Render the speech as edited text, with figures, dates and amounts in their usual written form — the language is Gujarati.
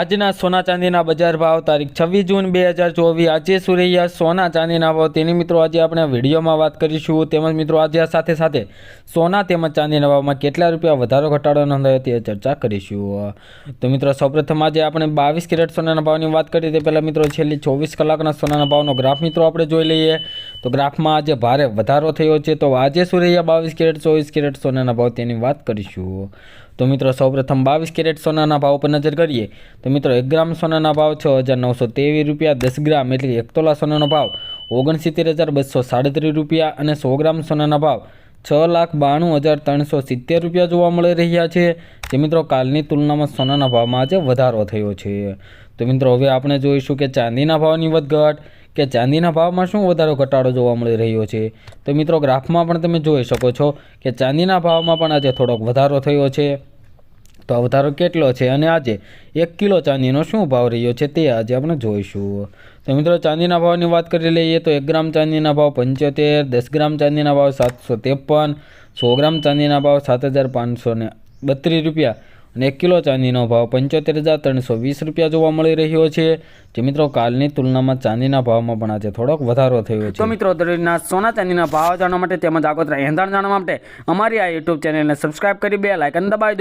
આજના સોના ચાંદીના બજાર ભાવ તારીખ 26 જૂન 2024 આજે શું રહ્યા સોના ચાંદીના ભાવ તેની મિત્રો આજે આપણે વિડીયોમાં વાત કરીશું। તેમજ મિત્રો આજે સાથે સાથે સોના તેમજ ચાંદીના ભાવમાં કેટલા રૂપિયા વધારો ઘટાડો નોંધાયો તે ચર્ચા કરીશું। તો મિત્રો સૌપ્રથમ આજે આપણે 22 કેરેટ સોનાના ભાવની વાત કરીએ તે પહેલાં મિત્રો છેલ્લી 24 કલાકના સોનાના ભાવનો ગ્રાફ મિત્રો આપણે જોઈ લઈએ। તો ગ્રાફમાં આજે ભારે વધારો થયો છે। તો આજે શું રહ્યા 22 કેરેટ 24 કેરેટ સોનાના ભાવ તેની વાત કરીશું। तो मित्रों सौप्रथम 22 कैरेट सोना भाव पर नजर करिए तो मित्रों 1 ग्राम सोना भाव 6,923 रुपया, 10 ग्राम एटले 1 तोला सोना भाव 69,237 रुपया और 100 ग्राम सोना भाव 6,92,370 रुपया जोवा मळी रह्या छे। जे मित्रों कालनी तुलना में सोना भाव में आज वधारो थयो छे। तो मित्रों हवे आपणे जोईशुं के चांदीना भावनी वधघट के चांदीना भाव में शुं वधारो घटाडो जोवा मळी रह्यो छे। तो मित्रों ग्राफ में पण तमे जोई शको छो के चांदीना भाव में पण आज थोड़ोक वधारो थयो छे। तो आ वधारो केटलो छे अने आजे 1 किलो चांदीनो शुं भाव रह्यो छे ते आज आपणे जोईशुं। तो मित्रों चांदीना भावनी वात करी लईए तो 1 ग्राम चांदीना भाव 75, 10 ग्राम चांदीना भाव 753, 100 ग्राम चांदीना भाव 7,532 रुपया અને 1 કિલો ચાંદીનો ભાવ 75,320 રૂપિયા જોવા મળી રહ્યો છે। જે મિત્રો કાલની તુલનામાં ચાંદીના ભાવમાં પણ આજે થોડોક વધારો થયો છે। તો મિત્રો દરેકના સોના ચાંદીના ભાવ જાણવા માટે તેમજ આગોતરા એંધાણ જાણવા માટે અમારી આ યુટ્યુબ ચેનલને સબસ્ક્રાઇબ કરી બેલ આઇકન દબાવી દો।